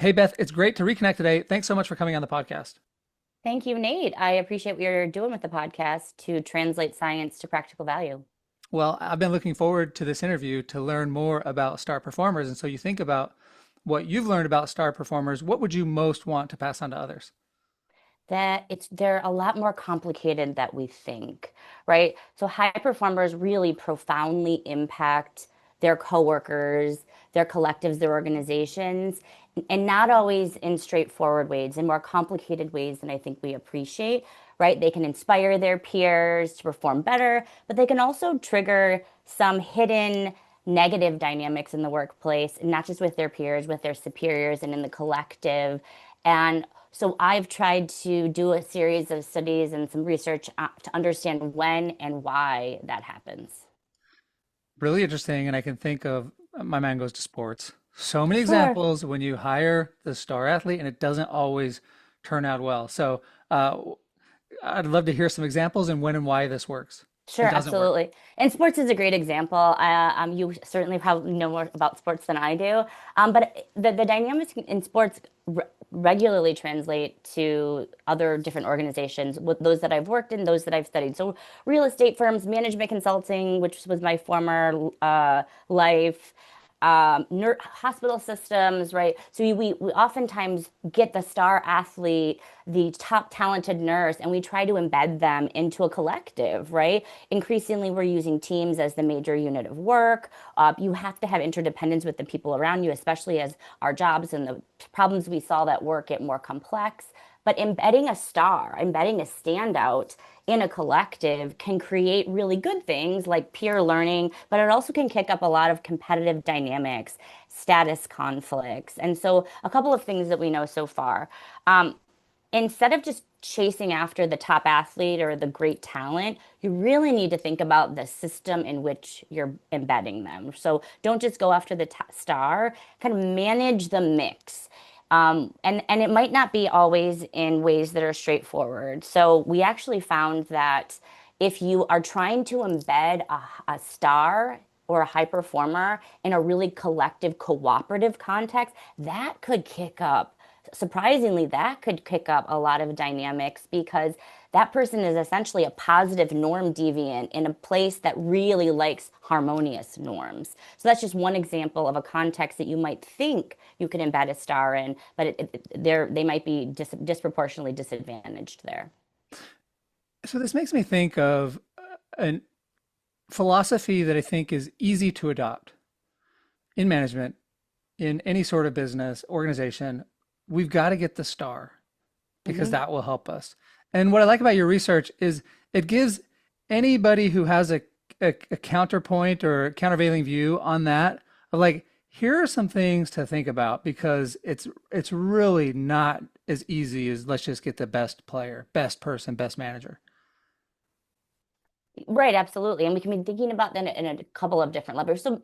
Hey, Beth, it's great to reconnect today. Thanks so much for coming on the podcast. Thank you, Nate. I appreciate what you're doing with the podcast to translate science to practical value. Well, I've been looking forward to this interview to learn more about star performers. And so you think about what you've learned about star performers, what would you most want to pass on to others? They're a lot more complicated than we think, right? So high performers really profoundly impact their coworkers, their collectives, their organizations, and not always in straightforward ways, in more complicated ways than I think we appreciate, right? They can inspire their peers to perform better, but they can also trigger some hidden negative dynamics in the workplace, and not just with their peers, with their superiors and in the collective. And so I've tried to do a series of studies and some research to understand when and why that happens. Really interesting. And I can think of my mind goes to sports. So many Sure. examples when you hire the star athlete and it doesn't always turn out well. So I'd love to hear some examples and when and why this works Sure, and doesn't work. absolutely. And sports is a great example. You certainly probably know more about sports than I do. But the dynamics in sports regularly translate to other different organizations, with those that I've worked in, those that I've studied. So real estate firms, management consulting, which was my former life, hospital systems, right? So we oftentimes get the star athlete, the top talented nurse, and we try to embed them into a collective, right? Increasingly, we're using teams as the major unit of work. You have to have interdependence with the people around you, especially as our jobs and the problems we solve at work get more complex. But embedding a star, embedding a standout in a collective can create really good things like peer learning, but it also can kick up a lot of competitive dynamics, status conflicts. And so, a couple of things that we know so far. Instead of just chasing after the top athlete or the great talent, you really need to think about the system in which you're embedding them. So don't just go after the star, kind of manage the mix. And it might not be always in ways that are straightforward. So we actually found that if you are trying to embed a star or a high performer in a really collective, cooperative context, that could kick up surprisingly, that could kick up a lot of dynamics because that person is essentially a positive norm deviant in a place that really likes harmonious norms. So that's just one example of a context that you might think you could embed a star in, but they might be disproportionately disadvantaged there. So this makes me think of a philosophy that I think is easy to adopt in management, in any sort of business organization. We've got to get the star because Hmm. that will help us. And what I like about your research is it gives anybody who has a counterpoint or a countervailing view on that of like, here are some things to think about because it's really not as easy as let's just get the best player, best person, best manager. Right, absolutely. And we can be thinking about that in a couple of different levels. So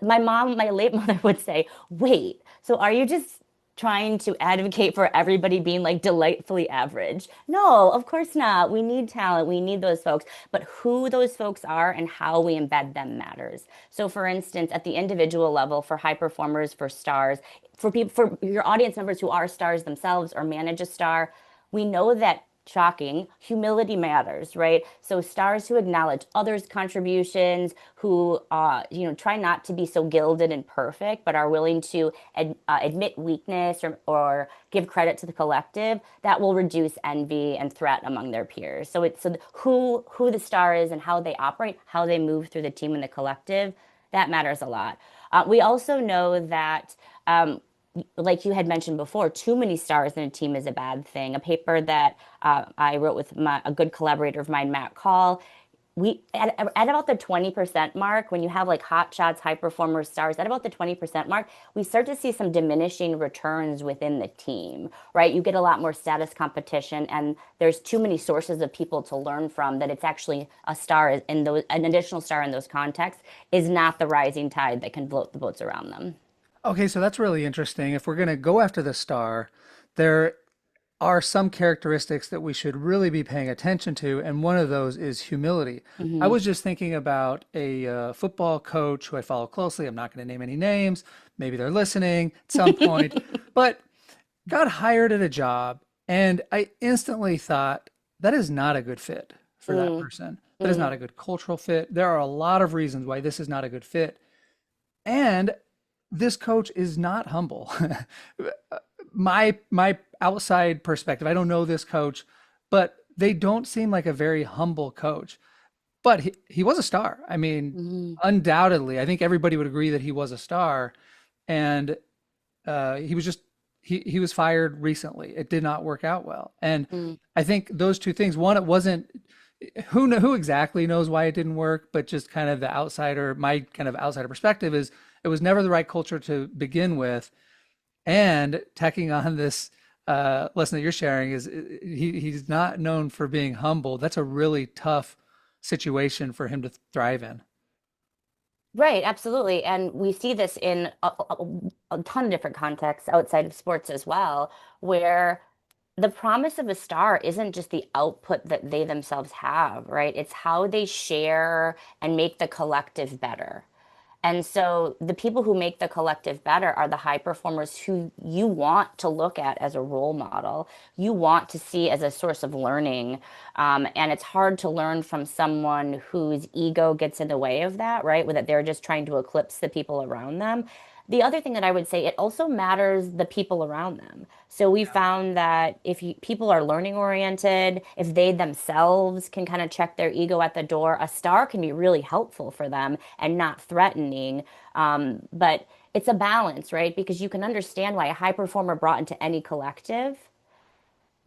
my mom, my late mother would say, wait, so are you just trying to advocate for everybody being like delightfully average? No, of course not. We need talent. We need those folks. But who those folks are and how we embed them matters. So for instance, at the individual level, for high performers, for stars, for people, for your audience members who are stars themselves or manage a star, we know that shocking humility matters, right? So stars who acknowledge others contributions, who try not to be so gilded and perfect but are willing to admit weakness or give credit to the collective, that will reduce envy and threat among their peers. So it's who the star is and how they operate, how they move through the team and the collective, that matters a lot. We also know that like you had mentioned before, too many stars in a team is a bad thing. A paper that I wrote with a good collaborator of mine, Matt Call, we at about the 20% mark, when you have like hot shots, high performers, stars, at about the 20% mark, we start to see some diminishing returns within the team, right? You get a lot more status competition, and there's too many sources of people to learn from that it's actually a star in those, an additional star in those contexts is not the rising tide that can float the boats around them. Okay, so that's really interesting. If we're going to go after the star, there are some characteristics that we should really be paying attention to, and one of those is humility. I Hmm. was just thinking about a football coach who I follow closely. I'm not going to name any names. maybe they're listening at some point, but got hired at a job. And I instantly thought, that is not a good fit for that Mm, person. That is not mm, a good cultural fit. There are a lot of reasons why this is not a good fit. And this coach is not humble. My outside perspective, I don't know this coach, but they don't seem like a very humble coach. But he was a star. I mean, mm, undoubtedly, I think everybody would agree that he was a star. And he was just he was fired recently. It did not work out well. And mm. I think those two things, one, it wasn't who exactly knows why it didn't work, but just kind of the outsider, my kind of outsider perspective is it was never the right culture to begin with. And tacking on this lesson that you're sharing is he's not known for being humble. That's a really tough situation for him to thrive in. Right, absolutely. And we see this in a ton of different contexts outside of sports as well, where the promise of a star isn't just the output that they themselves have, right? It's how they share and make the collective better. And so the people who make the collective better are the high performers who you want to look at as a role model. You want to see as a source of learning. And it's hard to learn from someone whose ego gets in the way of that, right? That they're just trying to eclipse the people around them. The other thing that I would say, it also matters the people around them. So we found that if people are learning oriented, if they themselves can kind of check their ego at the door, a star can be really helpful for them and not threatening. But it's a balance, right? Because you can understand why a high performer brought into any collective,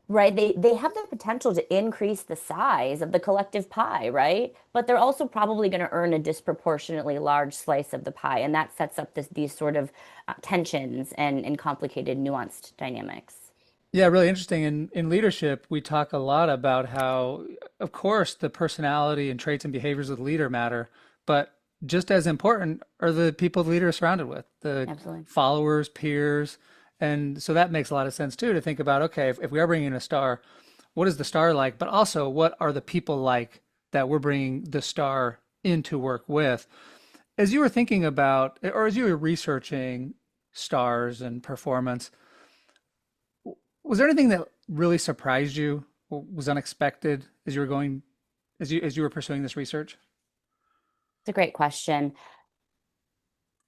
right? They have the potential to increase the size of the collective pie, right? But they're also probably going to earn a disproportionately large slice of the pie, and that sets up these sort of tensions and complicated, nuanced dynamics. Yeah, really interesting. In leadership, we talk a lot about how, of course, the personality and traits and behaviors of the leader matter, but just as important are the people the leader is surrounded with, the Absolutely. followers, peers. And so that makes a lot of sense too, to think about, okay, if we are bringing in a star, what is the star like? But also, what are the people like that we're bringing the star in to work with? As you were thinking about, or as you were researching stars and performance, was there anything that really surprised you or was unexpected as you were going, as you were pursuing this research? It's a great question.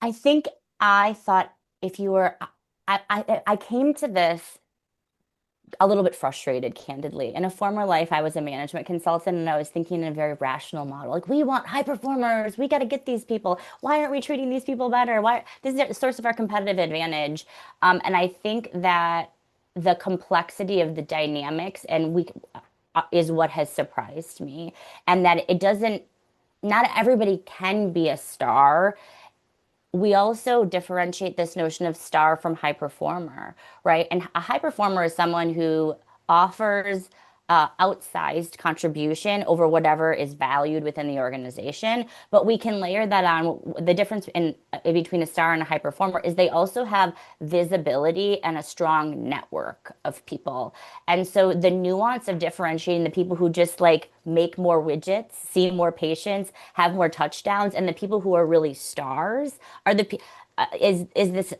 I think I thought if you were, I came to this a little bit frustrated, candidly. In a former life, I was a management consultant and I was thinking in a very rational model. Like, we want high performers. We got to get these people. Why aren't we treating these people better? Why? This is the source of our competitive advantage. And I think that the complexity of the dynamics is what has surprised me. And that it doesn't, not everybody can be a star. We also differentiate this notion of star from high performer, right? And a high performer is someone who offers outsized contribution over whatever is valued within the organization. But we can layer that on. The difference in between a star and a high performer is they also have visibility and a strong network of people. And so the nuance of differentiating the people who just like make more widgets, see more patients, have more touchdowns, and the people who are really stars are is this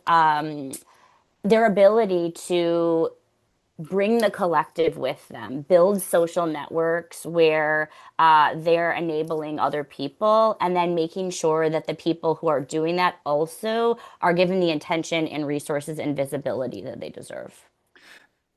their ability to bring the collective with them, build social networks where they're enabling other people, and then making sure that the people who are doing that also are given the attention and resources and visibility that they deserve.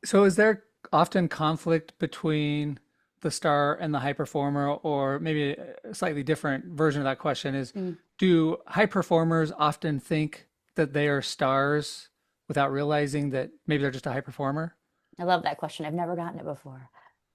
So is there often conflict between the star and the high performer, or maybe a slightly different version of that question is, Mm. do high performers often think that they are stars without realizing that maybe they're just a high performer? I love that question. I've never gotten it before.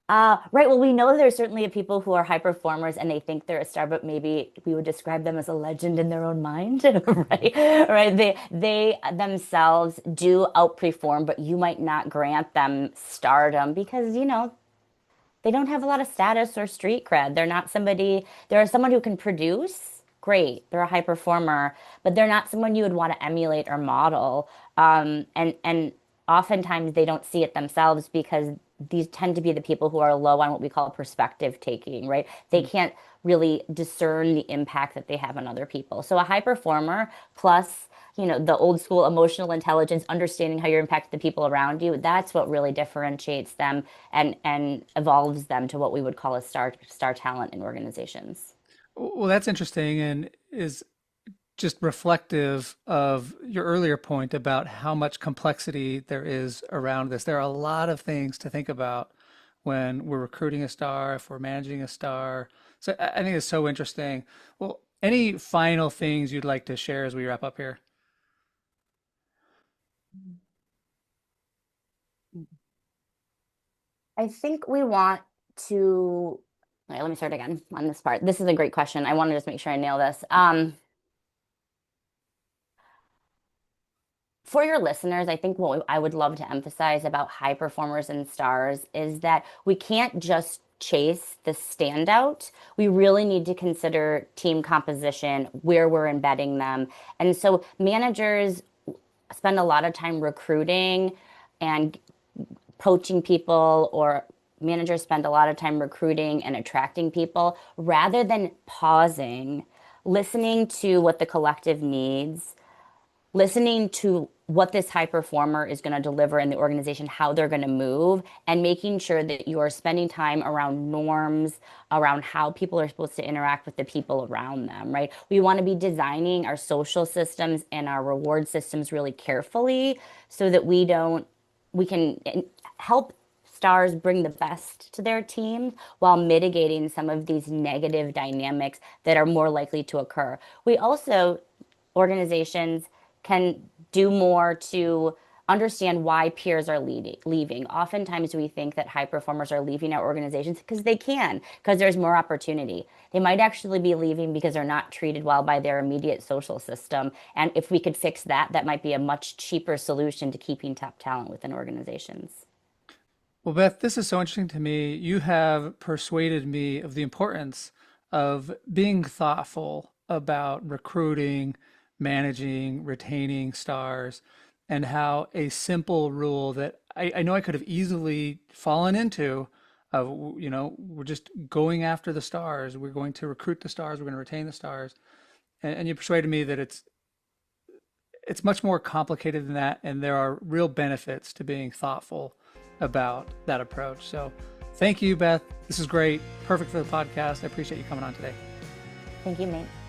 Right. Well, we know there's certainly people who are high performers and they think they're a star, but maybe we would describe them as a legend in their own mind, right? Right. They themselves do outperform, but you might not grant them stardom because, they don't have a lot of status or street cred. They're someone who can produce, great, they're a high performer, but they're not someone you would want to emulate or model. And oftentimes they don't see it themselves because these tend to be the people who are low on what we call perspective taking, right? They can't really discern the impact that they have on other people. So a high performer plus the old school emotional intelligence, understanding how you're impacting the people around you. That's what really differentiates them and evolves them to what we would call a star talent in organizations. Well, that's interesting and is just reflective of your earlier point about how much complexity there is around this. There are a lot of things to think about when we're recruiting a star, if we're managing a star. So I think it's so interesting. Well, any final things you'd like to share as we wrap up here? I think we want to. Wait, let me start again on this part. This is a great question. I want to just make sure I nail this. For your listeners, I think what I would love to emphasize about high performers and stars is that we can't just chase the standout. We really need to consider team composition, where we're embedding them. And so managers spend a lot of time recruiting and poaching people, or managers spend a lot of time recruiting and attracting people rather than pausing, listening to what the collective needs, listening to what this high performer is going to deliver in the organization, how they're going to move, and making sure that you are spending time around norms, around how people are supposed to interact with the people around them, right? We want to be designing our social systems and our reward systems really carefully so that we can help stars bring the best to their teams while mitigating some of these negative dynamics that are more likely to occur. We also, organizations can do more to understand why peers are leaving. Oftentimes, we think that high performers are leaving our organizations because they can, because there's more opportunity. They might actually be leaving because they're not treated well by their immediate social system. And if we could fix that, that might be a much cheaper solution to keeping top talent within organizations. Well, Beth, this is so interesting to me. You have persuaded me of the importance of being thoughtful about recruiting, managing, retaining stars, and how a simple rule that I know I could have easily fallen into of, we're just going after the stars. We're going to recruit the stars. We're going to retain the stars. And you persuaded me that it's much more complicated than that, and there are real benefits to being thoughtful about that approach. So thank you, Beth. This is great. Perfect for the podcast. I appreciate you coming on today. Thank you, Nate.